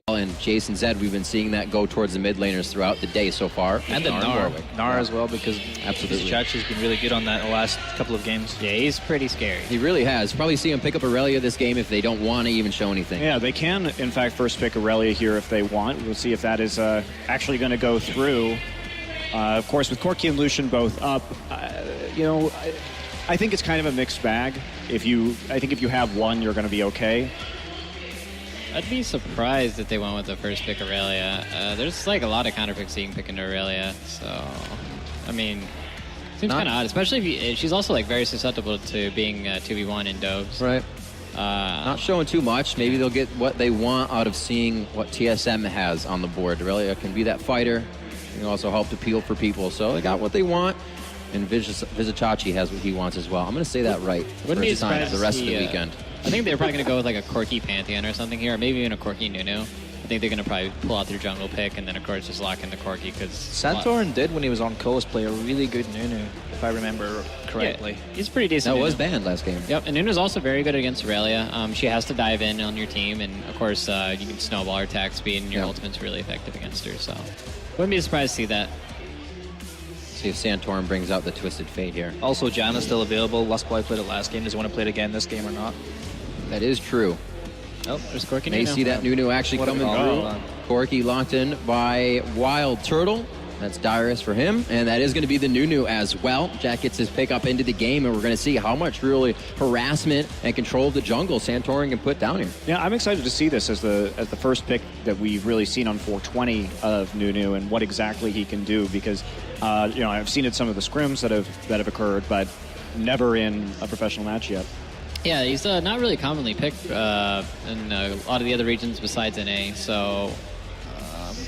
And Jason said we've been seeing that go towards the mid laners throughout the day so far. And the Gnar as well, because absolutely Chachi's been really good on that in the last couple of games. Yeah, he's pretty scary. He really has. Probably see him pick up Aurelia this game if they don't want to even show anything. Yeah, they can, in fact, first pick Aurelia here if they want. We'll see if that is actually going to go through. Of course, with Corki and Lucian both up, I think it's kind of a mixed bag. I think if you have one, you're going to be okay. I'd be surprised if they went with the first pick Aurelia. There's like a lot of counter picks you can pick into Aurelia, so I mean, seems kind of odd, especially if she's also like very susceptible to being 2v1 in doves. Right. Not showing too much. Maybe they'll get what they want out of seeing what TSM has on the board. Aurelia can be that fighter. It can also help to peel for people. So they got what they want. And Vizichachi has what he wants as well. I'm going to say that right. Wouldn't be surprised the rest of the weekend. I think they're probably going to go with like a Corki Pantheon or something here, or maybe even a Corki Nunu. I think they're going to probably pull out their jungle pick and then, of course, just lock into Corki because... Santorin did, when he was on Coast, play a really good Nunu, if I remember correctly. Yeah, he's pretty decent. That was banned last game. Yep, and Nunu's also very good against Aurelia. She has to dive in on your team, and, of course, you can snowball her attack speed, and your ultimate's really effective against her, so... Wouldn't be surprised to see that. See if Santorin brings out the Twisted Fate here. Also, Janna's still available. Luskboy played it last game. Does he want to play it again this game or not? That is true. Oh, there's Corki May Nunu. see that Nunu actually coming through. Corki locked in by Wild Turtle. That's Dyrus for him, and that is going to be the Nunu as well. Jack gets his pick up into the game, and we're going to see how much really harassment and control of the jungle Santorin can put down here. Yeah, I'm excited to see this as the first pick that we've really seen on 420 of Nunu and what exactly he can do, because I've seen it some of the scrims that have occurred, but never in a professional match yet. Yeah, he's not really commonly picked in a lot of the other regions besides NA, so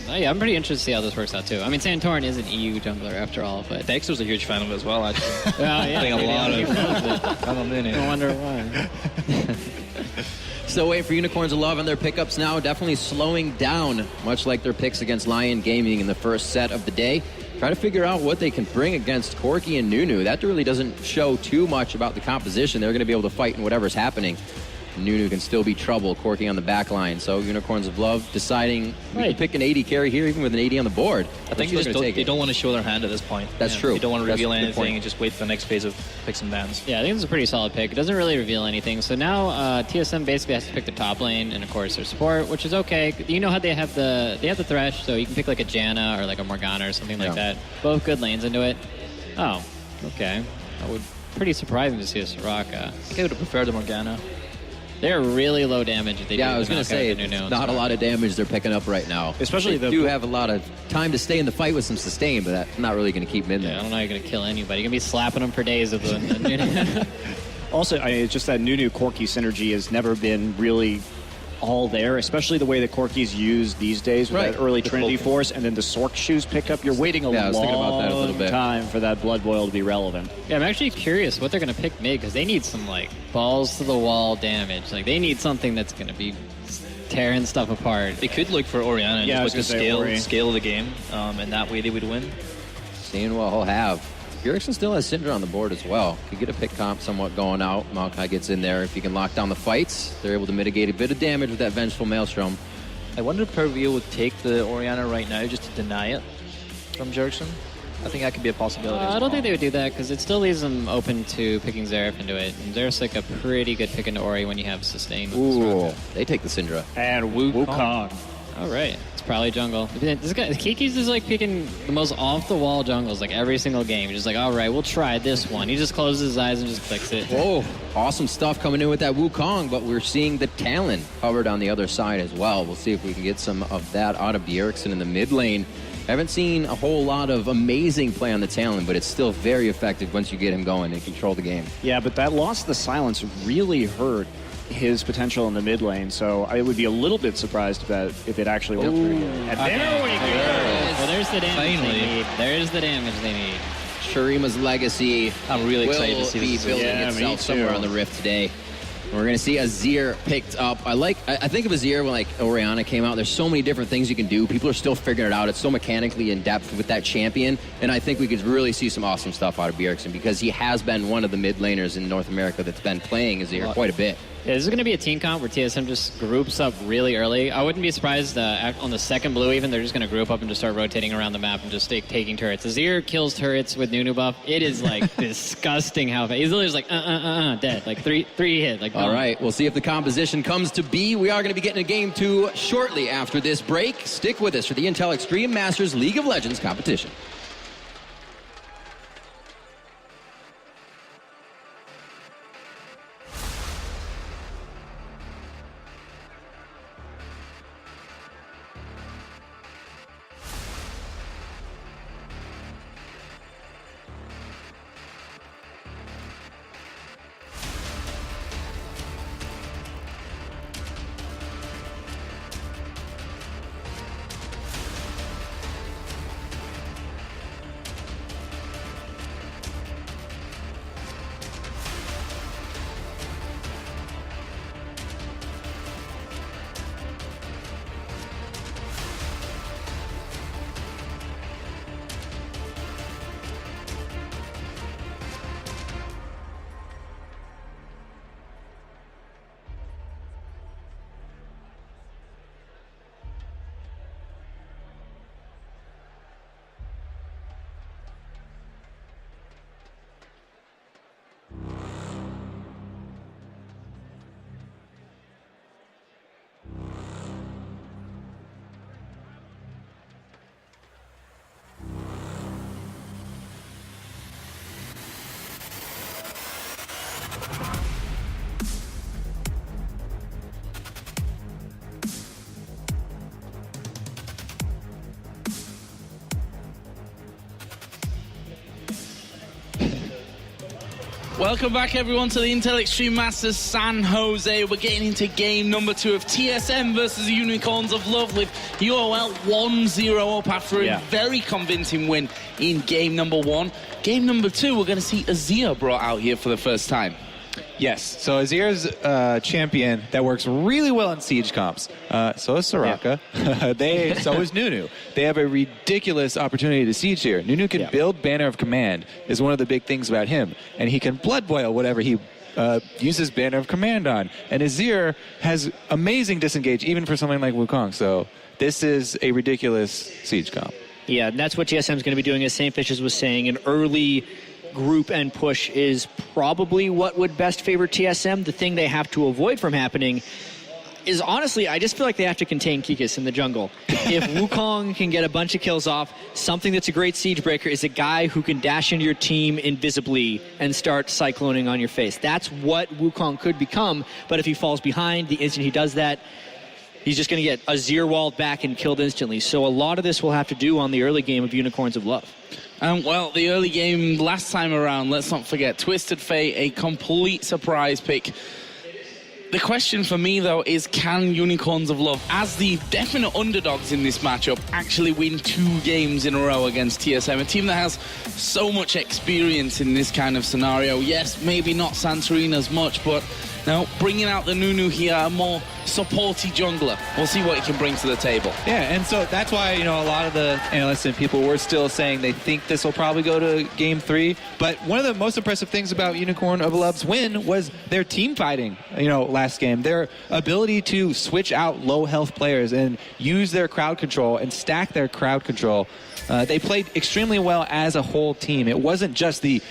yeah, I'm pretty interested to see how this works out too. I mean, Santorin is an EU jungler after all, but Dexter's a huge fan of it as well, actually. yeah, I think a lot of I wonder why. Still waiting for Unicorns of Love and their pickups now. Definitely slowing down, much like their picks against Lion Gaming in the first set of the day. Try to figure out what they can bring against Corki and Nunu. That really doesn't show too much about the composition. They're going to be able to fight in whatever's happening. Nunu can still be trouble, Corki on the back line. So Unicorns of Love deciding we can pick an 80 carry here, even with an 80 on the board. I think they don't want to show their hand at this point. That's true. They don't want to reveal anything and just wait for the next phase of picks and bans. Yeah, I think it's a pretty solid pick. It doesn't really reveal anything. So now TSM basically has to pick the top lane and, of course, their support, which is okay. You know how they have the Thresh, so you can pick like a Janna or like a Morgana or something like that. Both good lanes into it. Oh, okay. That would pretty surprising to see a Soraka. I think I would have preferred the Morgana. They're really low damage if they do. I was going to say, not a lot of damage they're picking up right now. Especially they do have a lot of time to stay in the fight with some sustain, but that's not really going to keep them in there. I don't know how you're going to kill anybody. You're going to be slapping them for days with them. Also, it's just that Nunu Corki synergy has never been really all there, especially the way that Corki's used these days with that early Trinity Force and then the Sork Shoes pickup. You're waiting a long time for that Blood Boil to be relevant. Yeah, I'm actually curious what they're going to pick mid, because they need some like balls to the wall damage. Like they need something that's going to be tearing stuff apart. They could look for Orianna and just look to scale the game, and that way they would win. Seeing what he'll have. Bjergsen still has Syndra on the board as well. Could get a pick comp somewhat going out. Maokai gets in there. If he can lock down the fights, they're able to mitigate a bit of damage with that Vengeful Maelstrom. I wonder if Pervio would take the Orianna right now just to deny it from Bjergsen. I think that could be a possibility. I don't think they would do that, because it still leaves them open to picking Xerath into it. And Xerath's like a pretty good pick into Ori when you have sustain. Ooh, they take the Syndra. And Wukong. All right. It's probably jungle. This guy, Kiki's just like picking the most off-the-wall jungles like every single game. Just like, all right, we'll try this one. He just closes his eyes and just clicks it. Whoa, awesome stuff coming in with that Wukong, but we're seeing the Talon covered on the other side as well. We'll see if we can get some of that out of Bjergsen in the mid lane. Haven't seen a whole lot of amazing play on the Talon, but it's still very effective once you get him going and control the game. Yeah, but that loss of the silence really hurt his potential in the mid lane, so I would be a little bit surprised if it actually went through here. And there we go! Well, there's the damage they need. There's the damage they need. Shurima's legacy. I'm really excited to see this. Building itself somewhere on the Rift today. We're going to see Azir picked up. I think of Azir when like Orianna came out. There's so many different things you can do. People are still figuring it out. It's so mechanically in depth with that champion. And I think we could really see some awesome stuff out of Bjergsen, because he has been one of the mid laners in North America that's been playing Azir quite a bit. Yeah, this is going to be a team comp where TSM just groups up really early. I wouldn't be surprised on the second blue even, they're just going to group up and just start rotating around the map and just taking turrets. Azir kills turrets with Nunu buff. It is like disgusting how fast. He's literally just like, dead. Like three hit. Like, all right, we'll see if the composition comes to be. We are going to be getting to game 2 shortly after this break. Stick with us for the Intel Extreme Masters League of Legends competition. Welcome back, everyone, to the Intel Extreme Masters San Jose. We're getting into game number 2 of TSM versus the Unicorns of Love, with UOL 1-0 up after a very convincing win in game number 1. Game number 2, we're going to see Azir brought out here for the first time. Yes, so Azir's a champion that works really well in siege comps. So is Soraka. So is Nunu. They have a ridiculous opportunity to siege here. Nunu can build Banner of Command, is one of the big things about him. And he can blood boil whatever he uses Banner of Command on. And Azir has amazing disengage, even for something like Wukong. So this is a ridiculous siege comp. Yeah, and that's what TSM is going to be doing, as St. Fishes was saying. An early group and push is probably what would best favor TSM. The thing they have to avoid from happening is, honestly, I just feel like they have to contain Kikis in the jungle. If Wukong can get a bunch of kills off, something that's a great siege breaker is a guy who can dash into your team invisibly and start cycloning on your face. That's what Wukong could become, but if he falls behind, the instant he does that, he's just going to get Azir walled back and killed instantly. So a lot of this will have to do on the early game of Unicorns of Love. Well, the early game last time around, let's not forget, Twisted Fate, a complete surprise pick. The question for me, though, is can Unicorns of Love, as the definite underdogs in this matchup, actually win 2 games in a row against TSM, a team that has so much experience in this kind of scenario? Yes, maybe not Santorini as much, but now bringing out the Nunu here, a more supporty jungler. We'll see what he can bring to the table. Yeah, and so that's why, a lot of the analysts and people were still saying they think this will probably go to game 3. But one of the most impressive things about Unicorn of Love's win was their team fighting, last game. Their ability to switch out low health players and use their crowd control and stack their crowd control. They played extremely well as a whole team. It wasn't just the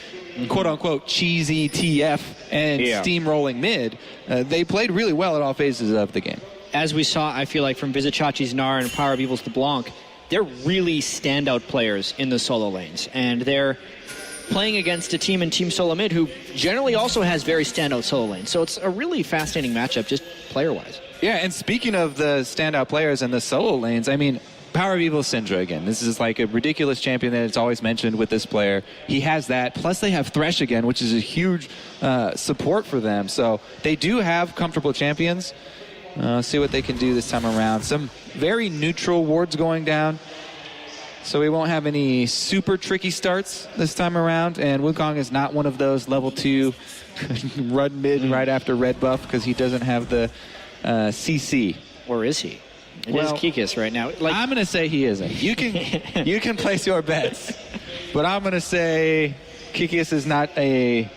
quote-unquote cheesy TF and steamrolling mid. They played really well at all phases of the game. As we saw, I feel like from Vizichachi's Gnar and Power of Evil's LeBlanc, they're really standout players in the solo lanes. And they're playing against a team in Team Solomid who generally also has very standout solo lanes. So it's a really fascinating matchup, just player-wise. Yeah, and speaking of the standout players and the solo lanes, Power of Evil Syndra again. This is like a ridiculous champion that it's always mentioned with this player. He has that. Plus they have Thresh again, which is a huge support for them. So they do have comfortable champions. See what they can do this time around. Some very neutral wards going down. So we won't have any super tricky starts this time around. And Wukong is not one of those level 2 run mid right after red buff because he doesn't have the CC. Or is he? It is Kikis right now. I'm going to say he isn't. You can place your bets, but I'm going to say Kikis is not a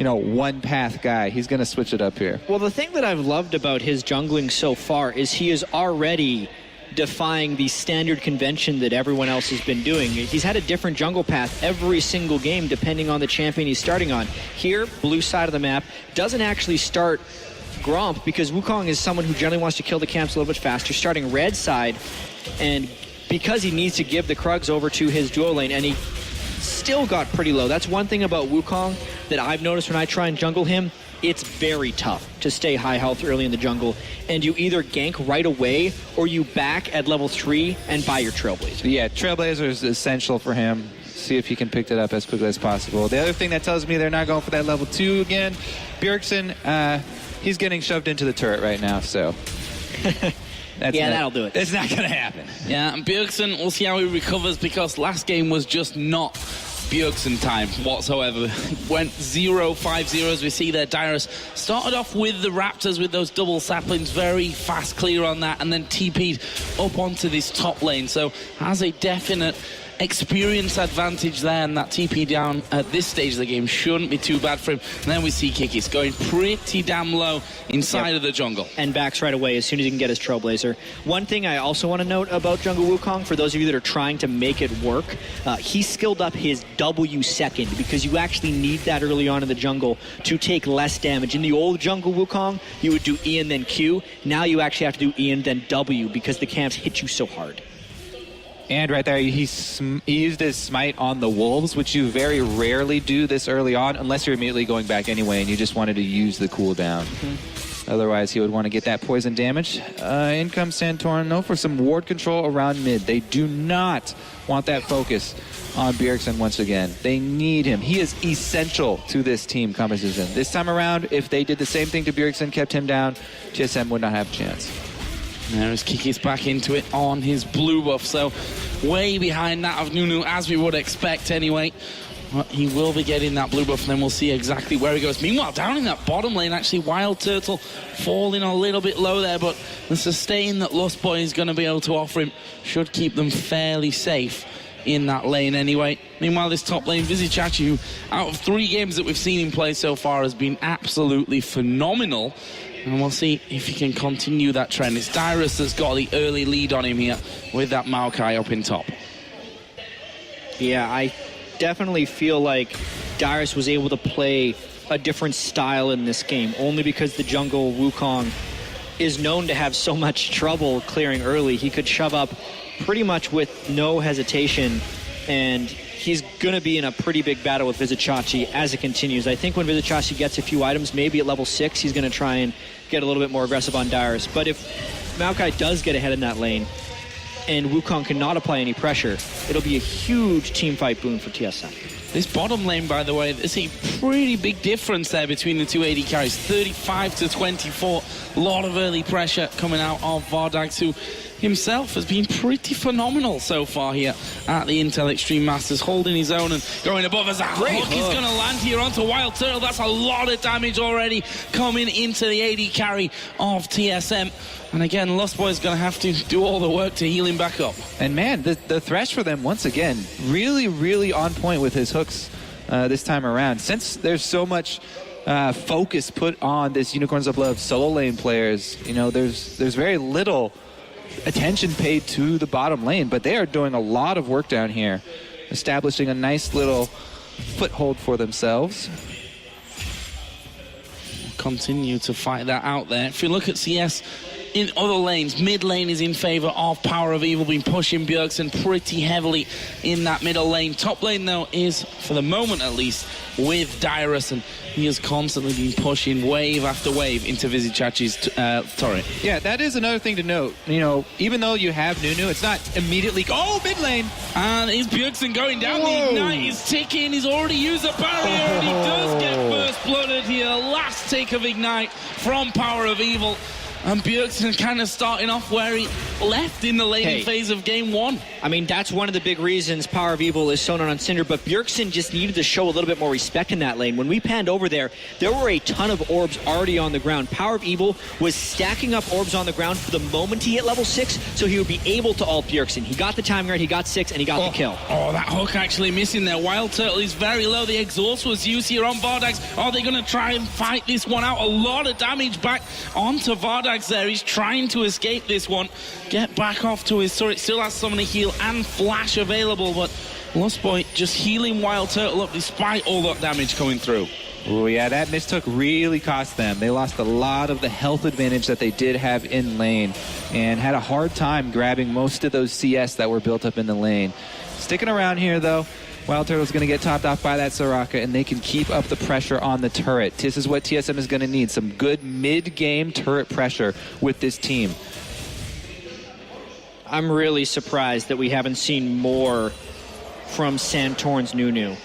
one-path guy. He's going to switch it up here. Well, the thing that I've loved about his jungling so far is he is already defying the standard convention that everyone else has been doing. He's had a different jungle path every single game depending on the champion he's starting on. Here, blue side of the map, doesn't actually start Gromp because Wukong is someone who generally wants to kill the camps a little bit faster, starting red side, and because he needs to give the Krugs over to his duo lane, and he still got pretty low. That's one thing about Wukong that I've noticed when I try and jungle him. It's very tough to stay high health early in the jungle, and you either gank right away or you back at level 3 and buy your Trailblazer. Yeah, Trailblazer is essential for him. See if he can pick that up as quickly as possible. The other thing that tells me they're not going for that level 2 again, Bjergsen, he's getting shoved into the turret right now, so... that'll do it. It's not going to happen. Yeah, and Bjergsen, we'll see how he recovers because last game was just not Bjergsen time whatsoever. Went 0-5-0 as we see there. Dyrus started off with the Raptors with those double saplings, very fast clear on that, and then TP'd up onto this top lane. So has a definite experience advantage there, and that TP down at this stage of the game shouldn't be too bad for him. And then we see Kikis going pretty damn low inside of the jungle. And backs right away as soon as he can get his Trailblazer. One thing I also want to note about Jungle Wukong, for those of you that are trying to make it work, he skilled up his W second because you actually need that early on in the jungle to take less damage. In the old Jungle Wukong, you would do E and then Q. Now you actually have to do E and then W because the camps hit you so hard. And right there, he used his smite on the wolves, which you very rarely do this early on, unless you're immediately going back anyway and you just wanted to use the cooldown. Otherwise, he would want to get that poison damage. In comes Santorno for some ward control around mid. They do not want that focus on Bjergsen once again. They need him. He is essential to this team composition. This time around, if they did the same thing to Bjergsen, kept him down, TSM would not have a chance. There's Kikis back into it on his blue buff, so way behind that of Nunu, as we would expect anyway. But he will be getting that blue buff, and then we'll see exactly where he goes. Meanwhile, down in that bottom lane, actually, Wild Turtle falling a little bit low there, but the sustain that Lust Boy is going to be able to offer him should keep them fairly safe in that lane anyway. Meanwhile, this top lane, Vizichachi, who out of 3 games that we've seen him play so far has been absolutely phenomenal. And we'll see if he can continue that trend. It's Dyrus that's got the early lead on him here with that Maokai up in top. Yeah, I definitely feel like Dyrus was able to play a different style in this game, only because the jungle Wukong is known to have so much trouble clearing early. He could shove up pretty much with no hesitation, and he's going to be in a pretty big battle with Vizichachi as it continues. I think when Vizichachi gets a few items, maybe at level 6, he's going to try and get a little bit more aggressive on Dyrus. But if Maokai does get ahead in that lane and Wukong cannot apply any pressure, it'll be a huge teamfight boon for TSM. This bottom lane, by the way, there's a pretty big difference there between the two AD carries. 35 to 24. A lot of early pressure coming out of Vardags, who himself has been pretty phenomenal so far here at the Intel Extreme Masters, holding his own and going above as a hook. He's going to land here onto Wild Turtle. That's a lot of damage already coming into the AD carry of TSM. And again, Lost Boy is going to have to do all the work to heal him back up. And man, the Thresh for them, once again, really, really on point with his hooks this time around. Since there's so much focus put on this Unicorns of Love solo lane players, there's very little attention paid to the bottom lane, but they are doing a lot of work down here, establishing a nice little foothold for themselves. Continue to fight that out there. If you look at CS in other lanes, mid lane is in favor of Power of Evil, been pushing Bjergsen pretty heavily in that middle lane. Top lane, though, is, for the moment at least, with Dyrus, and he has constantly been pushing wave after wave into Vizichachi's turret. Yeah, that is another thing to note. Even though you have Nunu, it's not immediately, mid lane. And is Bjergsen going down? The Ignite is ticking. He's already used a barrier, and he does get first blooded here. Last take of Ignite from Power of Evil. And Bjergsen kind of starting off where he left in the laning phase of game 1. I mean, that's one of the big reasons Power of Evil is shown on Cinder, but Bjergsen just needed to show a little bit more respect in that lane. When we panned over there were a ton of orbs already on the ground. Power of Evil was stacking up orbs on the ground for the moment he hit level 6, so he would be able to ult Bjergsen. He got the timing right, he got 6, and he got the kill. Oh, that hook actually missing there. Wild Turtle is very low. The exhaust was used here on Vardax. Are they going to try and fight this one out? A lot of damage back onto Vardax there. He's trying to escape this one. Get back off to his turret. Still has Summoner Heal and Flash available, but Lustboy just healing Wild Turtle up despite all that damage coming through. Oh, yeah, that mistook really cost them. They lost a lot of the health advantage that they did have in lane and had a hard time grabbing most of those CS that were built up in the lane. Sticking around here, though, Wild Turtle's going to get topped off by that Soraka, and they can keep up the pressure on the turret. This is what TSM is going to need, some good mid-game turret pressure with this team. I'm really surprised that we haven't seen more from Santorn's Nunu.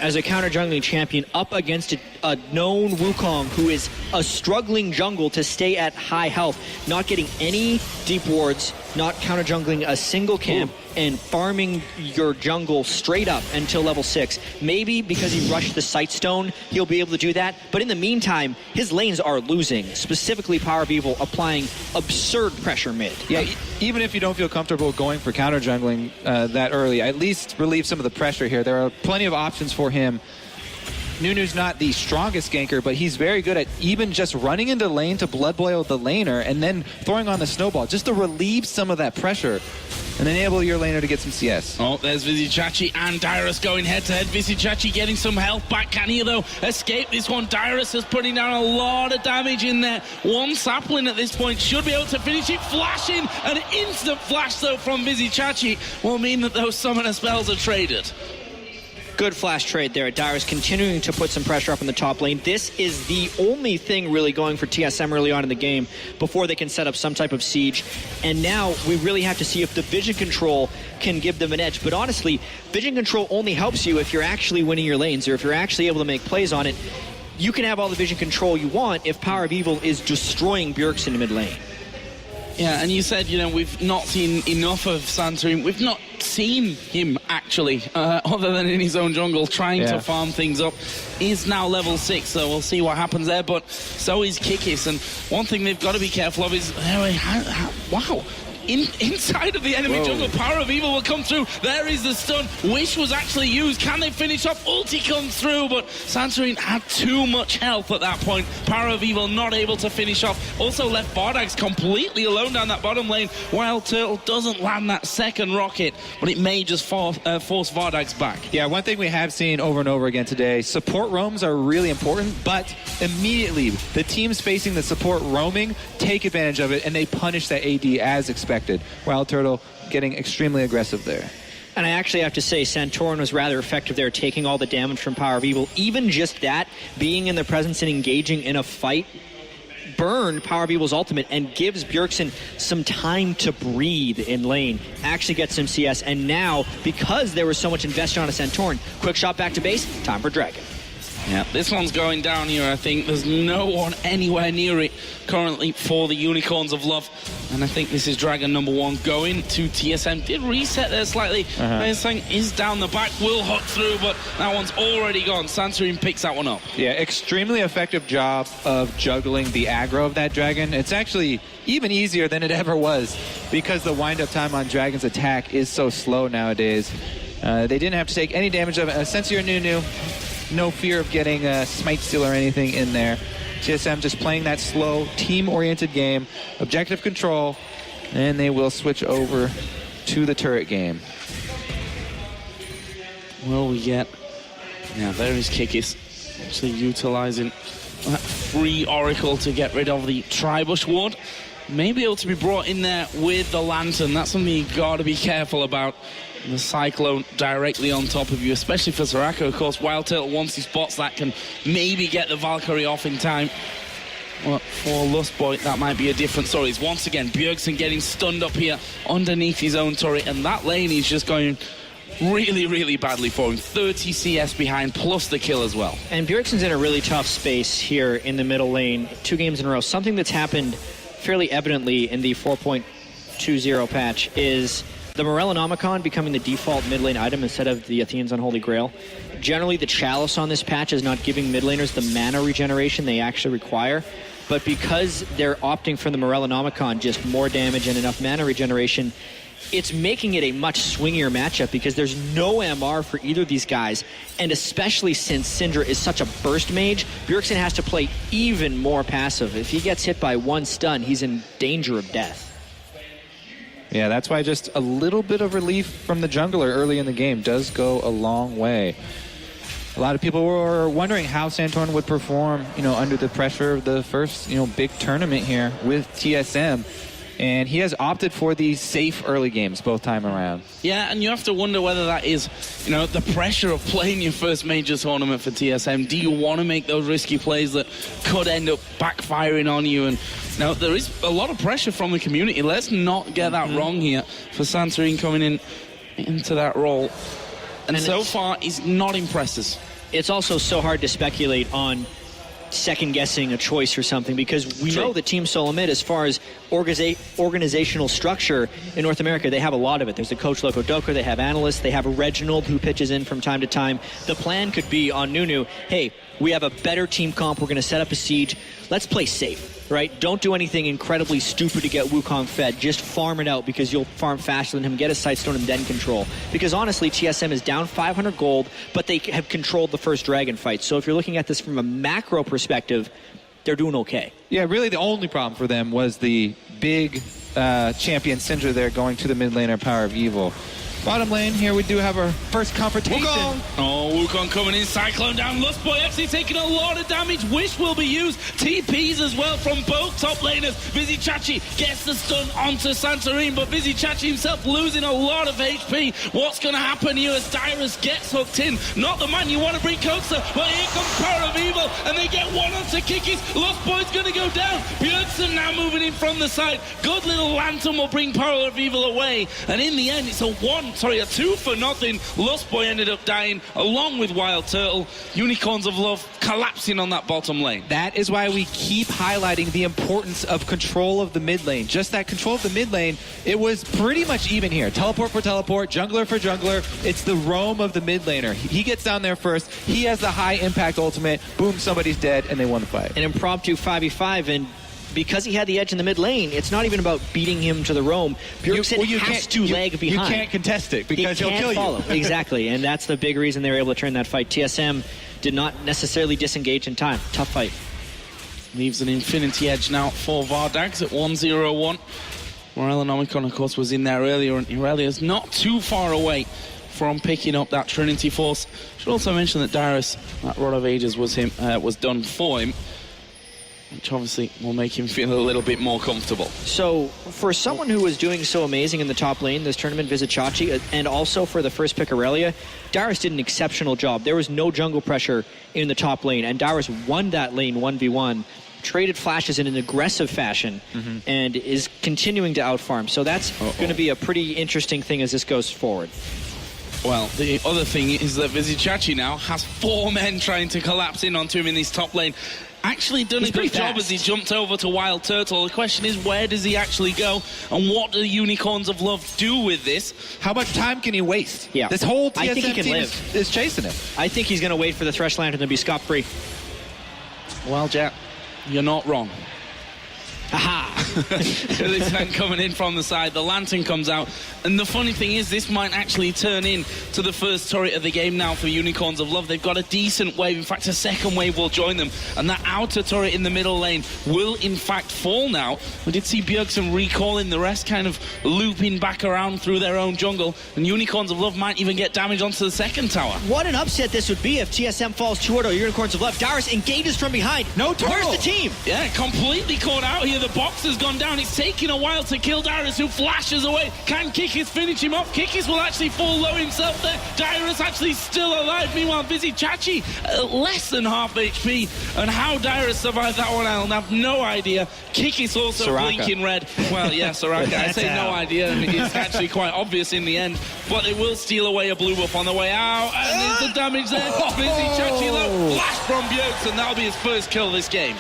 As a counter-jungling champion up against a known Wukong who is a struggling jungle to stay at high health, not getting any deep wards, not counter-jungling a single camp, and farming your jungle straight up until level 6. Maybe because he rushed the Sightstone, he'll be able to do that. But in the meantime, his lanes are losing, specifically Power of Evil applying absurd pressure mid. Yeah, even if you don't feel comfortable going for counter-jungling that early, at least relieve some of the pressure here. There are plenty of options for him. Nunu's not the strongest ganker, but he's very good at even just running into lane to blood boil the laner and then throwing on the snowball just to relieve some of that pressure and enable your laner to get some CS. Oh, there's Vizichachi and Dyrus going head-to-head. Vizichachi getting some health back. Can he, though, escape this one? Dyrus is putting down a lot of damage in there. One sapling at this point should be able to finish it. Flashing, an instant flash, though, from Vizichachi will mean that those summoner spells are traded. Good flash trade there. Dyrus continuing to put some pressure up in the top lane. This is the only thing really going for TSM early on in the game before they can set up some type of siege. And now we really have to see if the vision control can give them an edge. But honestly, vision control only helps you if you're actually winning your lanes or if you're actually able to make plays on it. You can have all the vision control you want if Power of Evil is destroying Bjergsen in mid lane. Yeah, and you said, we've not seen enough of Santorin. We've not seen him, actually, other than in his own jungle, trying to farm things up. He's now level 6, so we'll see what happens there. But so is Kikis, and one thing they've got to be careful of is... wow. Inside of the enemy jungle, Power of Evil will come through. There is the stun. Wish was actually used. Can they finish off? Ulti comes through, but Santorin had too much health at that point. Power of Evil not able to finish off. Also left Vardax completely alone down that bottom lane. Wild Turtle doesn't land that second rocket, but it may just force Vardax back. Yeah, one thing we have seen over and over again today, support roams are really important, but immediately the teams facing the support roaming take advantage of it, and they punish that AD as expected. Wild Turtle getting extremely aggressive there. And I actually have to say Santorin was rather effective there, taking all the damage from Power of Evil. Even just that, being in the presence and engaging in a fight, burned Power of Evil's ultimate and gives Bjergsen some time to breathe in lane, actually get some CS, and now, because there was so much invested on a Santorin, quick shot back to base, time for Dragon. Yeah, this one's going down here, I think. There's no one anywhere near it currently for the Unicorns of Love. And I think this is Dragon number 1 going to TSM. Did reset there slightly. This thing is down the back, will hook through, but that one's already gone. Santorin picks that one up. Yeah, extremely effective job of juggling the aggro of that Dragon. It's actually even easier than it ever was because the wind-up time on Dragon's attack is so slow nowadays. They didn't have to take any damage of it. Since you're Nunu, no fear of getting a smite steal or anything in there. TSM just playing that slow, team-oriented game, objective control, and they will switch over to the turret game. Will we get... Yeah, there is Kikis. Actually utilizing that free Oracle to get rid of the Tribush ward. May be able to be brought in there with the Lantern. That's something you've got to be careful about. The Cyclone directly on top of you, especially for Soraka. Of course, Wild Turtle, once he spots that, can maybe get the Valkyrie off in time. Well, for Lustboy, that might be a different story. It's once again Bjergsen getting stunned up here underneath his own turret, and that lane is just going really, really badly for him. 30 CS behind, plus the kill as well. And Bjergsen's in a really tough space here in the middle lane, 2 games in a row. Something that's happened fairly evidently in the 4.20 patch is the Morellonomicon becoming the default mid lane item instead of the Athene's Unholy Grail. Generally, the Chalice on this patch is not giving mid laners the mana regeneration they actually require. But because they're opting for the Morellonomicon, just more damage and enough mana regeneration, it's making it a much swingier matchup because there's no MR for either of these guys. And especially since Syndra is such a burst mage, Bjergsen has to play even more passive. If he gets hit by one stun, he's in danger of death. Yeah, that's why just a little bit of relief from the jungler early in the game does go a long way. A lot of people were wondering how Santorin would perform, under the pressure of the first, big tournament here with TSM. And he has opted for the safe early games both time around. Yeah, and you have to wonder whether that is, the pressure of playing your first major tournament for TSM. Do you want to make those risky plays that could end up backfiring on you? And now there is a lot of pressure from the community. Let's not get that wrong here for Santorin coming into that role. And so far, he's not impressed us. It's also so hard to speculate on second-guessing a choice or something because we know that Team Solomid, as far as organizational structure in North America, they have a lot of it. There's the coach Loco Doker, they have analysts, they have a Reginald who pitches in from time to time. The plan could be on Nunu, hey, we have a better team comp, we're going to set up a siege, let's play safe, right? Don't do anything incredibly stupid to get Wukong fed. Just farm it out because you'll farm faster than him, get a Sightstone, and then control. Because honestly, TSM is down 500 gold, but they have controlled the first dragon fight. So if you're looking at this from a macro perspective, they're doing okay. Yeah, really the only problem for them was the big champion Syndra there going to the mid laner Power of Evil. Bottom lane, here we do have our first confrontation. Wukong! Oh, Wukong coming in, Cyclone down. Lustboy actually taking a lot of damage. Wish will be used. TPs as well from both top laners. Vizichachi gets the stun onto Santorin, but Vizichachi himself losing a lot of HP. What's going to happen here as Dyrus gets hooked in? Not the man you want to bring closer, but here comes Power of Evil, and they get one onto Kikis. Lustboy's going to go down. Bjergsen now moving in from the side. Good little lantern will bring Power of Evil away, and in the end, it's a 2-0. Lustboy ended up dying along with Wild Turtle. Unicorns of Love collapsing on that bottom lane. That is why we keep highlighting the importance of control of the mid lane. Just that control of the mid lane, it was pretty much even here. Teleport for teleport, jungler for jungler. It's the roam of the mid laner. He gets down there first. He has the high impact ultimate. Boom, somebody's dead, and they won the fight. An impromptu 5v5, and because he had the edge in the mid lane, it's not even about beating him to the roam. Bjergsen has to lag behind. You can't contest it because he'll kill you. Exactly, and that's the big reason they were able to turn that fight. TSM did not necessarily disengage in time. Tough fight. Leaves an infinity edge now for Vardags at 1-0-1. Morellonomicon, of course, was in there earlier, and Irelia's not too far away from picking up that Trinity Force. Should also mention that Dyrus, that Rod of Ages was done for him, which obviously will make him feel a little bit more comfortable. So, for someone who was doing so amazing in the top lane this tournament, Vizichachi, and also for the first pick Irelia, Dyrus did an exceptional job. There was no jungle pressure in the top lane, and Dyrus won that lane 1v1, traded flashes in an aggressive fashion, and is continuing to outfarm. So that's going to be a pretty interesting thing as this goes forward. Well, the other thing is that Vizichachi now has 4 men trying to collapse in onto him in this top lane. Actually done a good job as he jumped over to Wild Turtle. The question is, where does he actually go? And what do the Unicorns of Love do with this? How much time can he waste? Yeah. This whole TSM I think he can team live. is chasing him. I think he's going to wait for the Thresh Lantern to be scot-free. Well, Jack, you're not wrong. Aha! This man coming in from the side, the lantern comes out, and the funny thing is this might actually turn in to the first turret of the game now for Unicorns of Love. They've got a decent wave, in fact a second wave will join them, and that outer turret in the middle lane will in fact fall now. We did see Bjergsen recalling, the rest kind of looping back around through their own jungle, and Unicorns of Love might even get damage onto the second tower. What an upset this would be if TSM falls 2-0, Unicorns of Love. Dyrus engages from behind. No turtle. Where's the team? Yeah, completely caught out here. The box has gone down. It's taking a while to kill Dyrus, who flashes away. Can Kikis finish him off? Kikis will actually fall low himself there. Dyrus actually still alive. Meanwhile, Vizichachi less than half HP. And how Dyrus survived that one, I'll have no idea. Kikis also Soraka. Blinking red. Well, yeah, Soraka. I say no idea. I mean, it's actually quite obvious in the end. But it will steal away a blue buff on the way out. And there's the damage there. Vizichachi low. Flash from Bjergsen. That'll be his first kill this game.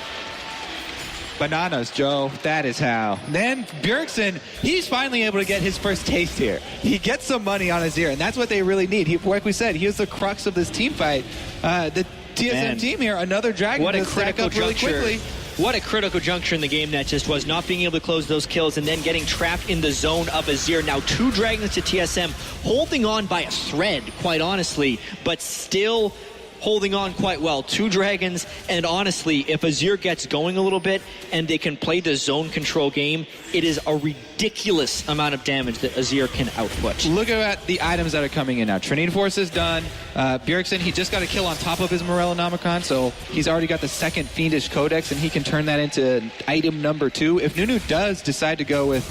Bananas, Joe. That is how. Then Bjergsen, he's finally able to get his first taste here. He gets some money on his ear, and that's what they really need. Like we said, he is the crux of this team fight. The TSM team here, another Dragon to stack up really quickly. What a critical juncture in the game that just was, not being able to close those kills and then getting trapped in the zone of Azir. Now 2 Dragons to TSM, holding on by a thread, quite honestly, but still holding on quite well. 2 Dragons, and honestly, if Azir gets going a little bit and they can play the zone control game, it is a ridiculous amount of damage that Azir can output. Look at the items that are coming in now. Trinity Force is done. Bjergsen, he just got a kill on top of his Morellonomicon, so he's already got the second Fiendish Codex, and he can turn that into item number 2. If Nunu does decide to go with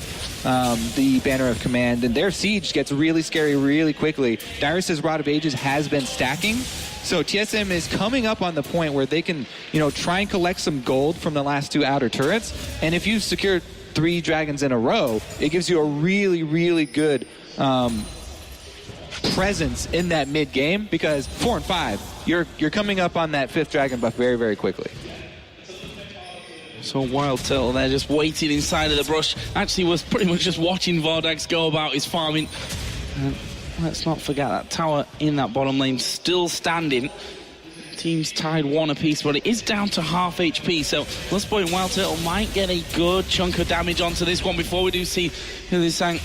the Banner of Command, then their siege gets really scary really quickly. Dyrus's Rod of Ages has been stacking, so TSM is coming up on the point where they can, try and collect some gold from the last 2 outer turrets. And if you secure 3 dragons in a row, it gives you a really, really good presence in that mid game, because 4 and 5, you're coming up on that 5th dragon buff very, very quickly. So Wild Turtle there just waiting inside of the brush. Actually was pretty much just watching Vordax go about his farming. Let's not forget that tower in that bottom lane still standing. Teams tied 1 apiece, but it is down to half HP. So let's point, Wild Turtle might get a good chunk of damage onto this one before we do see Hylissang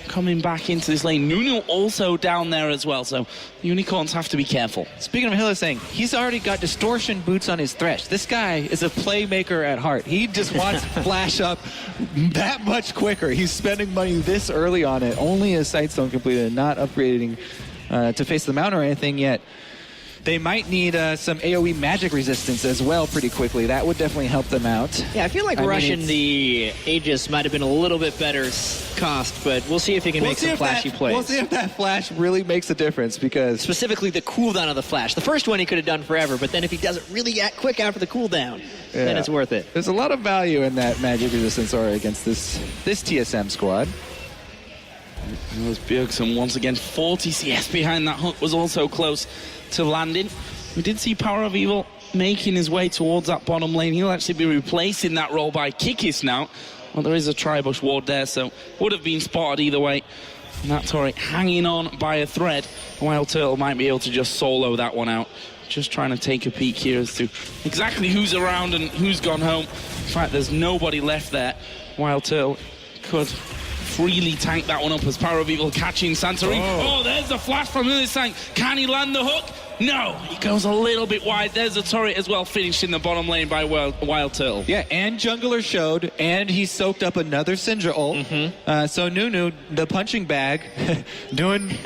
coming back into this lane. Nunu also down there as well, so Unicorns have to be careful. Speaking of Hylissang, he's already got distortion boots on his Thresh. This guy is a playmaker at heart. He just wants flash up that much quicker. He's spending money this early on it. Only a Sightstone completed, not upgrading to face the mount or anything yet. They might need some AoE magic resistance as well pretty quickly. That would definitely help them out. Yeah, I feel like rushing the Aegis might have been a little bit better cost, but we'll see if he can make some flashy plays. We'll see if that flash really makes a difference, because specifically the cooldown of the flash. The first one he could have done forever, but then if he does it really quick after the cooldown, then it's worth it. There's a lot of value in that magic resistance aura against this TSM squad. There's Bjergsen once again, 40 CS behind that hook, was also close to landing. We did see Power of Evil making his way towards that bottom lane. He'll actually be replacing that role by Kikis now. Well, there is a Tribush ward there, so would have been spotted either way. And that turret hanging on by a thread. Wild Turtle might be able to just solo that one out. Just trying to take a peek here as to exactly who's around and who's gone home. In fact, there's nobody left there. Wild Turtle could freely tank that one up as Power of Evil catching Santorini. Oh, there's the flash from Hylissang. Can he land the hook? No, he goes a little bit wide. There's a turret as well, finished in the bottom lane by Wild Turtle. Yeah, and Jungler showed, and he soaked up another Syndra ult. So Nunu, the punching bag, doing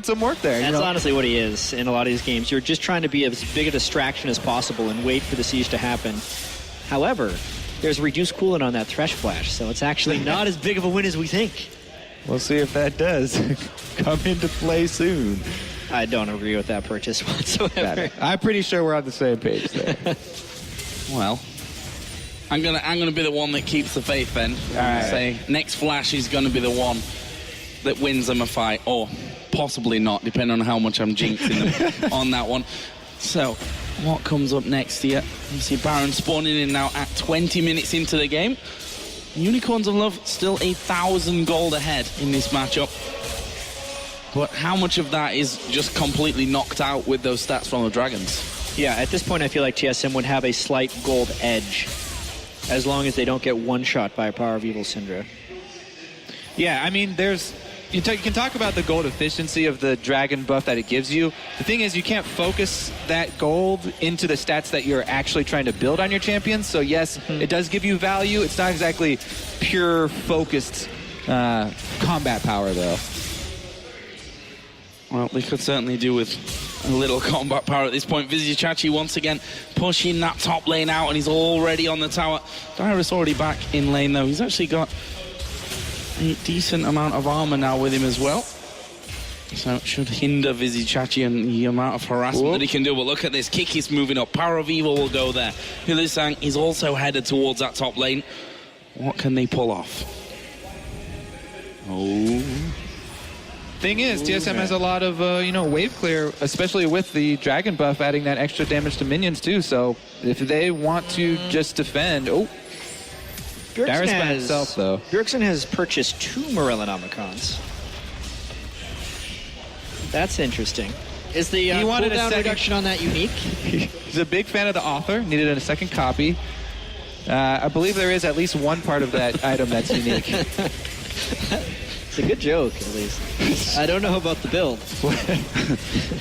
some work there. That's honestly what he is in a lot of these games. You're just trying to be as big a distraction as possible and wait for the siege to happen. However, there's reduced cooldown on that Thresh flash, so it's actually not as big of a win as we think. We'll see if that does come into play soon. I don't agree with that purchase whatsoever. I'm pretty sure we're on the same page there. Well, I'm gonna be the one that keeps the faith then. Say next flash is gonna be the one that wins them a fight, or possibly not, depending on how much I'm jinxing them on that one. So, what comes up next here? You see Baron spawning in now at 20 minutes into the game. Unicorns of Love still 1,000 gold ahead in this matchup. But how much of that is just completely knocked out with those stats from the Dragons? Yeah, at this point I feel like TSM would have a slight gold edge as long as they don't get one-shot by a Power of Evil Syndra. Yeah, I mean, you can talk about the gold efficiency of the dragon buff that it gives you. The thing is, you can't focus that gold into the stats that you're actually trying to build on your champions. So yes, it does give you value. It's not exactly pure focused combat power, though. Well, they could certainly do with a little combat power at this point. Vizichachi once again pushing that top lane out, and he's already on the tower. Dyrus already back in lane, though. He's actually got a decent amount of armor now with him as well. So it should hinder Vizichachi and the amount of harassment that he can do. But look at this. Kikis moving up. Power of Evil will go there. Hylissang is also headed towards that top lane. What can they pull off? Thing is, TSM has a lot of, wave clear, especially with the dragon buff adding that extra damage to minions too. So if they want to just defend, Darius by himself, though. Bjergsen has purchased 2 Morellonomicons. That's interesting. Is the He wanted a cooldown second- reduction on that unique? He's a big fan of the author. Needed a second copy. I believe there is at least one part of that item that's unique. It's a good joke, at least. I don't know about the build.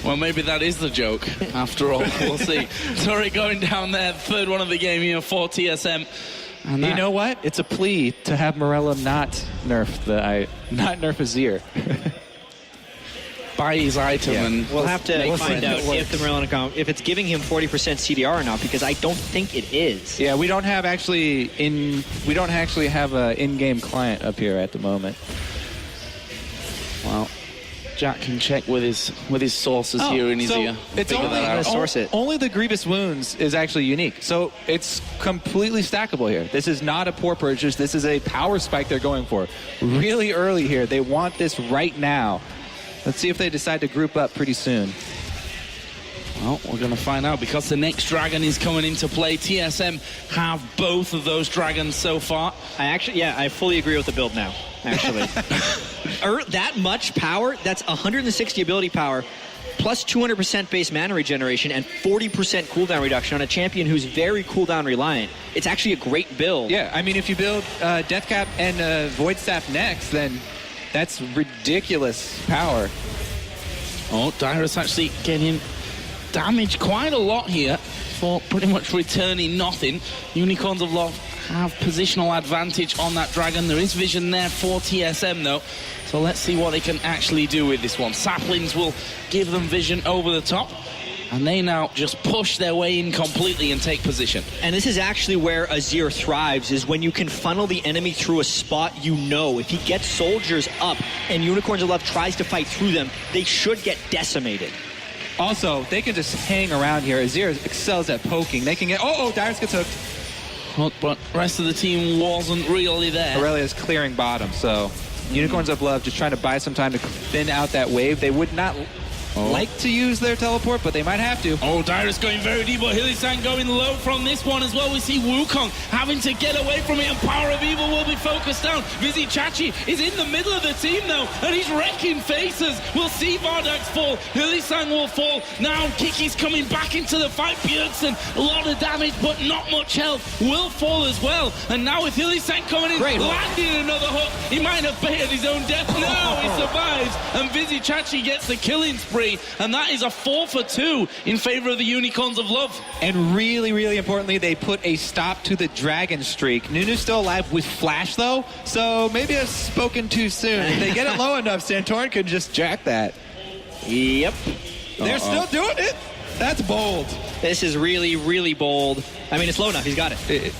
Well, maybe that is the joke, after all. We'll see. Tori going down there, third one of the game here for TSM. And You know what? It's a plea to have Morello not nerf Azir. buy his item and We'll have to find out it if the Morellonomicon, if it's giving him 40% CDR or not, because I don't think it is. Yeah, we don't actually have an in-game client up here at the moment. well, Jack can check with his sources here in his ear. It's Figure only, that out. source it. only the Grievous Wounds is actually unique. So it's completely stackable here. This is not a poor purchase. This is a power spike they're going for. Really early here. They want this right now. Let's see if they decide to group up pretty soon. Well, we're going to find out because the next dragon is coming into play. TSM have both of those dragons so far. I fully agree with the build now, actually. That much power, that's 160 ability power, plus 200% base mana regeneration and 40% cooldown reduction on a champion who's very cooldown reliant. It's actually a great build. Yeah, I mean, if you build Deathcap and Void Staff next, then that's ridiculous power. Oh, Dyrus actually getting damaged quite a lot here for pretty much returning nothing. Unicorns of Love have positional advantage on that dragon. There is vision there for TSM though. So let's see what they can actually do with this one. Saplings will give them vision over the top. And they now just push their way in completely and take position. And this is actually where Azir thrives, is when you can funnel the enemy through a spot you know. If he gets soldiers up and Unicorns of Love tries to fight through them, they should get decimated. Also, they can just hang around here. Azir excels at poking. They can get... Oh, Darius gets hooked. But the rest of the team wasn't really there. Aurelia's clearing bottom, so Unicorns of Love just trying to buy some time to thin out that wave. They would not like to use their teleport, but they might have to. Oh, Dyrus going very deep, but Hilly-san going low from this one as well. We see Wukong having to get away from it, and Power of Evil will be focused down. Vizzy Chachi is in the middle of the team now, and he's wrecking faces. We'll see Vardax fall. Hilly-san will fall. Now Kiki's coming back into the fight. Bjergsen, a lot of damage, but not much health. Will fall as well. And now with Hilly-san coming in, landing another hook. He might have baited his own death. No, he survives. And Vizzy Chachi gets the killing spree. And that is a 4 for 2 in favor of the Unicorns of Love. And really, really importantly, they put a stop to the dragon streak. Nunu's still alive with Flash, though, so maybe I've spoken too soon. If they get it low enough, Santorin could just jack that. Yep. They're still doing it. That's bold. This is really, really bold. I mean, it's low enough. He's got it.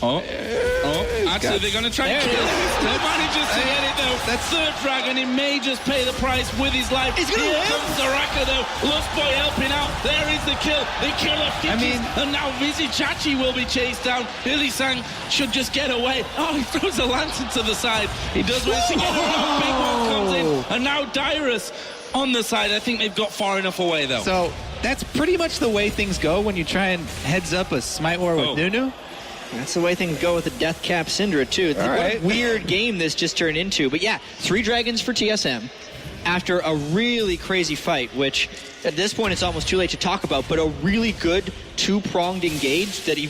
Actually, they're going to try and kill him. Still manages to get it, though. That's third dragon. He may just pay the price with his life. Here comes Zaraka, though. Lost Boy helping out. There is the kill. They kill off Kikis. And now Vizzy Chachi will be chased down. Billy Sang should just get away. Oh, he throws a lantern to the side. He does manage to get away. Big one comes in. And now Dyrus on the side. I think they've got far enough away, though. So that's pretty much the way things go when you try and heads up a Smite War with Nunu. That's the way things go with the Deathcap Syndra, too. What a weird game this just turned into. But yeah, 3 dragons for TSM after a really crazy fight, which at this point it's almost too late to talk about, but a really good 2-pronged engage that he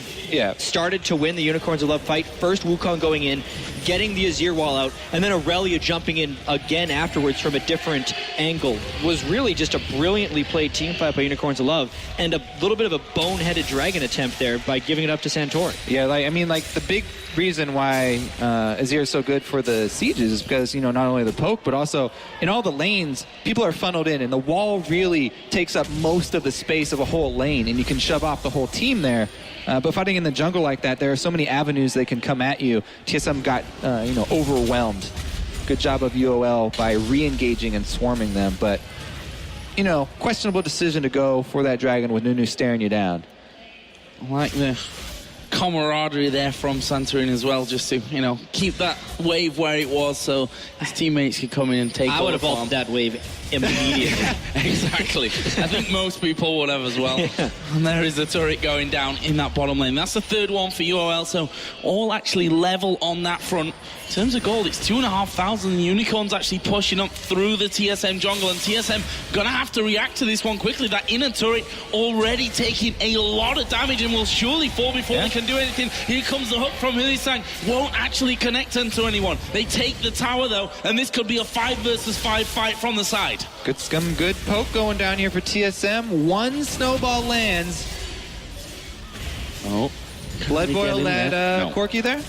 started to win the Unicorns of Love fight. First Wukong going in, getting the Azir wall out, and then Aurelia jumping in again afterwards from a different angle. Was really just a brilliantly played team fight by Unicorns of Love, and a little bit of a boneheaded dragon attempt there by giving it up to Santorin. Yeah, the big reason why Azir is so good for the sieges is because, not only the poke, but also in all the lanes, people are funneled in, and the wall really takes up most of the space of a whole lane, and you can shove off the whole team there. But fighting in the jungle like that, there are so many avenues they can come at you. TSM got, overwhelmed. Good job of UOL by re-engaging and swarming them. But, questionable decision to go for that dragon with Nunu staring you down. Like the camaraderie there from Santorin as well, just to, you know, keep that wave where it was so his teammates could come in and take over. I would have vaulted that wave immediately. Exactly. I think most people would have as well. Yeah. And there is the turret going down in that bottom lane. That's the third one for UOL, so all actually level on that front. In terms of gold, it's 2,500 Unicorns actually pushing up through the TSM jungle, and TSM gonna have to react to this one quickly. That inner turret already taking a lot of damage and will surely fall before they can do anything. Here comes the hook from Hilisang. Won't actually connect into anyone. They take the tower though, and this could be a 5 versus 5 fight from the side. Good scum, good poke going down here for TSM. One snowball lands. Oh. Blood boil that Corky there?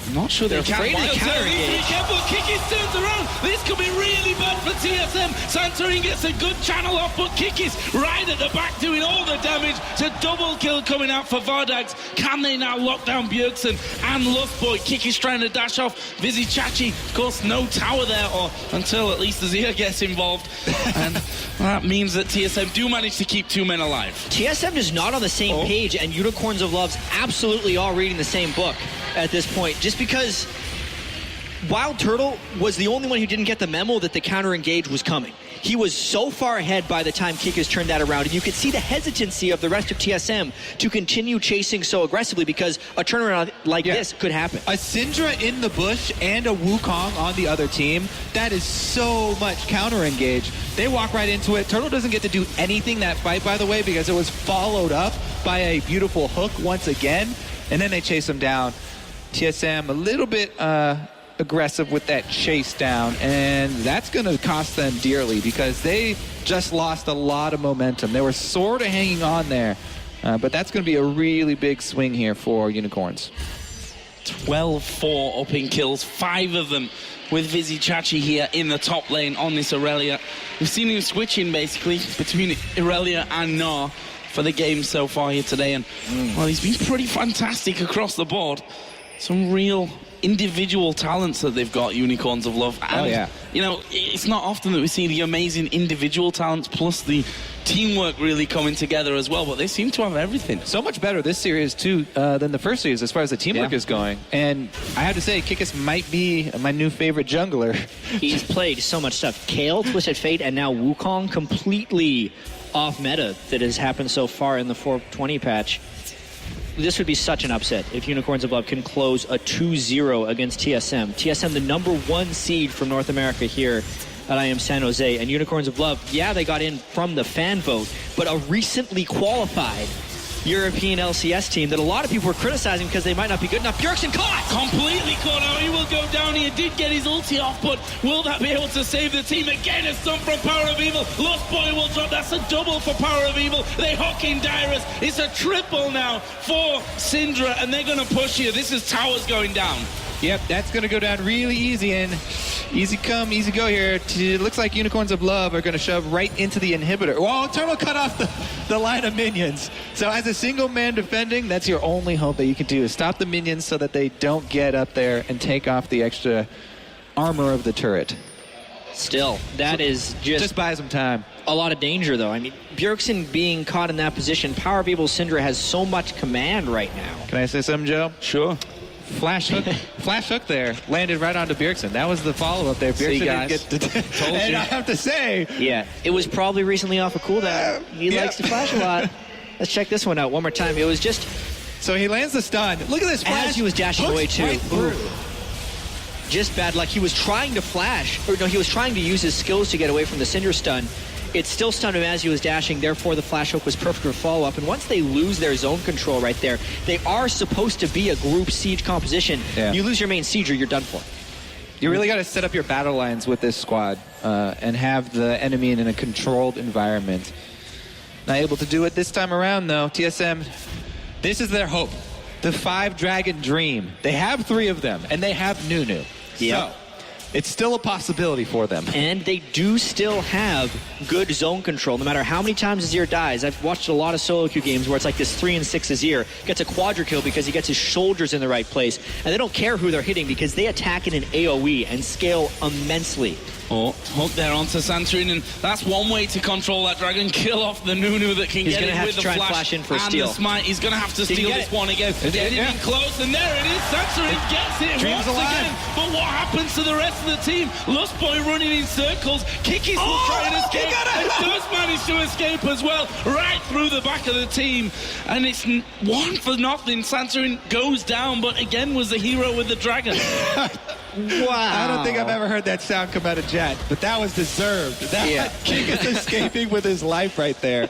I'm not sure they're afraid to counter Need to be careful. Kikis turns around. This could be really bad for TSM. Santorin gets a good channel off, but Kikis right at the back doing all the damage. It's a double kill coming out for Vardags. Can they now lock down Bjergsen and Lustboy? Kikis trying to dash off. Vizzy Chachi, of course, no tower there, or until at least Azir gets involved. And that means that TSM do manage to keep 2 men alive. TSM is not on the same page, and Unicorns of Love's absolutely all reading the same book at this point. Just because Wild Turtle was the only one who didn't get the memo that the counter engage was coming. He was so far ahead by the time Kikas turned that around, and you could see the hesitancy of the rest of TSM to continue chasing so aggressively because a turnaround like this could happen. A Syndra in the bush and a Wukong on the other team, that is so much counter engage. They walk right into it. Turtle doesn't get to do anything that fight, by the way, because it was followed up by a beautiful hook once again, and then they chase him down. TSM a little bit aggressive with that chase down, and that's going to cost them dearly because they just lost a lot of momentum. They were sort of hanging on there, but that's going to be a really big swing here for Unicorns. 12-4 up in kills, 5 of them with Vizzy Chachi here in the top lane on this Irelia. We've seen him switching basically between Irelia and Gnar for the game so far here today, and well, he's been pretty fantastic across the board. Some real individual talents that they've got, Unicorns of Love. And, you know, it's not often that we see the amazing individual talents plus the teamwork really coming together as well, but they seem to have everything. So much better this series, too, than the first series as far as the teamwork is going. And I have to say, Kikis might be my new favorite jungler. He's played so much stuff. Kale, Twisted Fate, and now Wukong, completely off meta that has happened so far in the 420 patch. This would be such an upset if Unicorns of Love can close a 2-0 against TSM. TSM, the #1 seed from North America here at IEM San Jose. And Unicorns of Love, they got in from the fan vote, but a recently qualified European LCS team that a lot of people were criticizing because they might not be good enough. Bjergsen caught! Completely caught out. He will go down. He did get his ulti off, but will that be able to save the team? Again, a stun from Power of Evil. Lustboy will drop. That's a double for Power of Evil. They hook in Dyrus. It's a triple now for Syndra, and they're going to push here. This is towers going down. Yep, that's going to go down really easy, and easy come, easy go here. It looks like Unicorns of Love are going to shove right into the inhibitor. Well, Turtle cut off the line of minions. So as a single man defending, that's your only hope that you can do is stop the minions so that they don't get up there and take off the extra armor of the turret. Still, that is just buy some time. A lot of danger, though. I mean, Bjergsen being caught in that position, Power of Evil Syndra has so much command right now. Can I say something, Joe? Sure. Flash hook there, landed right onto Bjergsen. That was the follow-up there. Bjergsen didn't get to... Told and you. I have to say... Yeah, it was probably recently off a cooldown. He likes to flash a lot. Let's check this one out one more time. It was just... So he lands the stun. Look at this flash. As he was dashing away, too. Right just bad luck. He was trying to flash, or no, he was trying to use his skills to get away from the Cinder stun. It still stunned him as he was dashing, therefore the flash hook was perfect for follow-up. And once they lose their zone control right there, they are supposed to be a group siege composition. You lose your main sieger, you're done for. You really got to set up your battle lines with this squad and have the enemy in a controlled environment. Not able to do it this time around, though. TSM, this is their hope. The 5-Dragon Dream. They have 3 of them, and they have Nunu. So, it's still a possibility for them. And they do still have good zone control, no matter how many times Azir dies. I've watched a lot of solo queue games where it's like this 3 and 6 Azir gets a quadra kill because he gets his shoulders in the right place. And they don't care who they're hitting because they attack in an AoE and scale immensely. Oh, hook there onto Santorin, and that's one way to control that dragon. Kill off the Nunu that can get in with the flash in for and steal. the smite. He's going to have to steal this one again. Getting in close, and there it is. Santorin gets it once again. But what happens to the rest of the team? Lust Boy running in circles. Kikis will try and escape, and does manage to escape as well, right through the back of the team. And it's 1-0. Santorin goes down, but again was the hero with the dragon. Wow. I don't think I've ever heard that sound come out of Jet, but that was deserved. King is escaping with his life right there.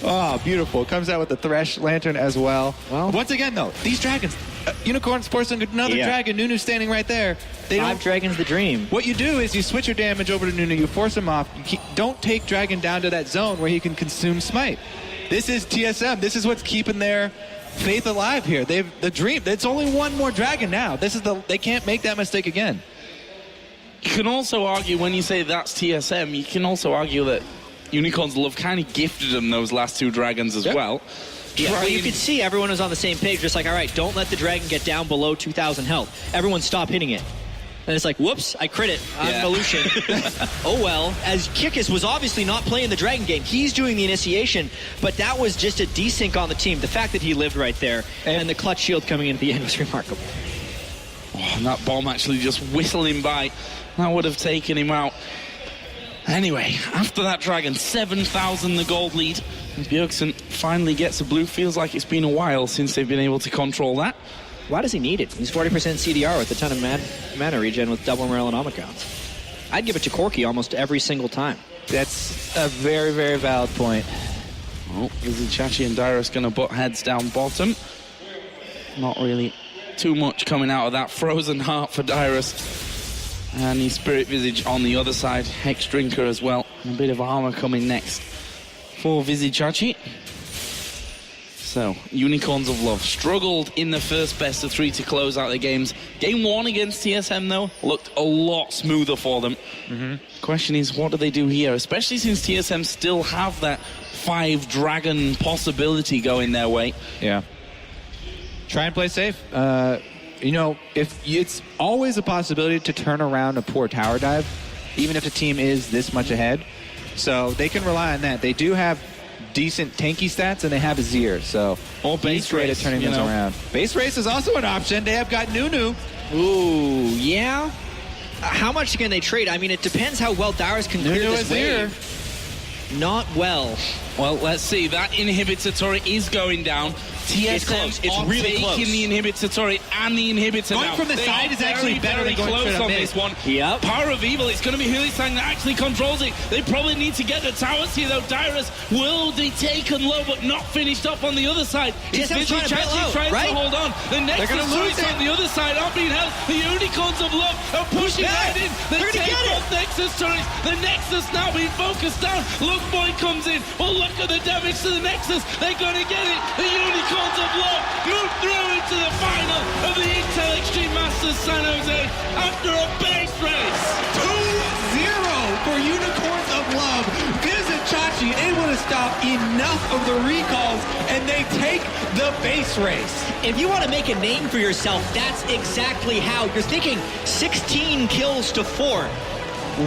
Oh, beautiful. Comes out with the Thresh Lantern as well. Once again, though, these dragons, Unicorn sports another dragon, Nunu standing right there. Five dragons the dream. What you do is you switch your damage over to Nunu, you force him off. Don't take Dragon down to that zone where he can consume Smite. This is TSM. This is what's keeping their faith alive here. The dream. It's only one more dragon now. They can't make that mistake again. You can also argue, when you say that's TSM, you can also argue that Unicorns Love kind of gifted them those last two dragons as well. Yeah, well, you could see everyone was on the same page, just like, all right, don't let the dragon get down below 2,000 health. Everyone stop hitting it. And it's like, whoops, I crit it. I'm an illusion. Oh well, as Kikis was obviously not playing the dragon game. He's doing the initiation, but that was just a desync on the team. The fact that he lived right there and the clutch shield coming in at the end was remarkable. Oh, and that bomb actually just whistling by. That would have taken him out. Anyway, after that dragon, 7,000 the gold lead. Bjergsen finally gets a blue. Feels like it's been a while since they've been able to control that. Why does he need it? He's 40% CDR with a ton of mana regen with double Morel and Omicrons. I'd give it to Corki almost every single time. That's a very, very valid point. Oh, Chachi and Dyrus going to butt heads down bottom. Not really too much coming out of that. Frozen Heart for Dyrus. And his Spirit Visage on the other side. Hex Drinker as well. And a bit of armor coming next for Vizichachi. So, Unicorns of Love struggled in the first best of three to close out the games. Game one against TSM, though, looked a lot smoother for them. Question is, what do they do here? Especially since TSM still have that 5-dragon possibility going their way. Yeah. Try and play safe. If it's always a possibility to turn around a poor tower dive, even if the team is this much ahead. So they can rely on that. They do have decent tanky stats, and they have Azir, so base race, turning those around. Base race is also an option. They have got Nunu. Ooh, yeah. How much can they trade? I mean, it depends how well Dyrus can clear this wave. Not well. Well, let's see. That inhibitor turret is going down. TSM it's really close. Taking the inhibitor turret and the inhibitor going now. from the they side is actually better than going close on this one. Yep. Power of Evil. It's going to be Hulisang that actually controls it. They probably need to get the towers here, though. Dyrus will be taken low, but not finished up on the other side. He's trying to hold on. The Nexus choice on the other side aren't being held. The Unicorns of Love are pushing right in. They take both Nexus turrets. The Nexus now being focused down. Look, Boy comes in. Well, look at the damage to the Nexus. They're going to get it. The Unicorns of Love move through into the final of the Intel Extreme Masters San Jose after a base race. 2-0 for Unicorns of Love. Vizichachi able to stop enough of the recalls, and they take the base race. If you want to make a name for yourself, that's exactly how. You're thinking 16 kills to 4.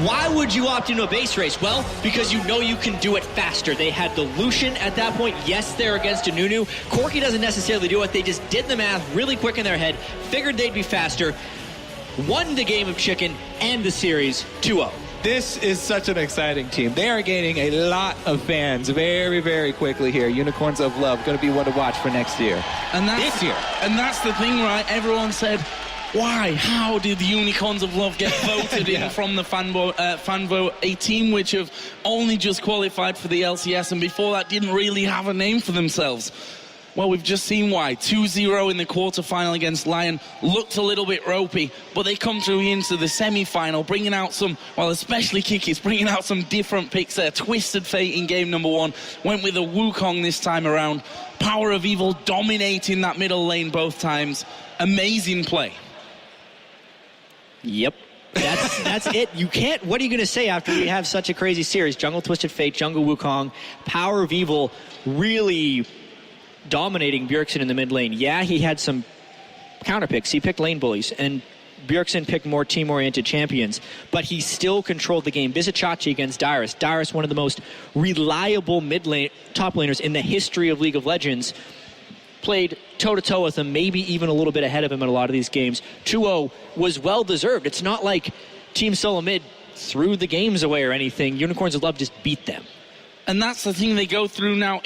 Why would you opt into a base race? Well, because you know you can do it faster. They had the Lucian at that point. Yes, they're against a Nunu. Corki doesn't necessarily do it. They just did the math really quick in their head, figured they'd be faster, won the game of chicken and the series 2-0. This is such an exciting team. They are gaining a lot of fans very, very quickly here. Unicorns of Love going to be one to watch for next year. And this year. And that's the thing, right? Everyone said, why? How did the Unicorns of Love get voted in from the fan vote? A team which have only just qualified for the LCS and before that didn't really have a name for themselves. Well, we've just seen why. 2-0 in the quarterfinal against Lion. Looked a little bit ropey, but they come through into the semi-final, bringing out some, well, especially Kikis, bringing out some different picks there. Twisted Fate in game number 1. Went with a Wukong this time around. Power of Evil dominating that middle lane both times. Amazing play. Yep. That's it. You can't. What are you going to say after we have such a crazy series? Jungle Twisted Fate, Jungle Wukong, Power of Evil really dominating Bjergsen in the mid lane. Yeah, he had some counter picks. He picked lane bullies, and Bjergsen picked more team-oriented champions, but he still controlled the game. Bizicachi against Dyrus. Dyrus, one of the most reliable top laners in the history of League of Legends, played toe-to-toe with him, maybe even a little bit ahead of him in a lot of these games. 2-0 was well-deserved. It's not like Team Solomid threw the games away or anything. Unicorns of Love just beat them. And that's the thing they go through now.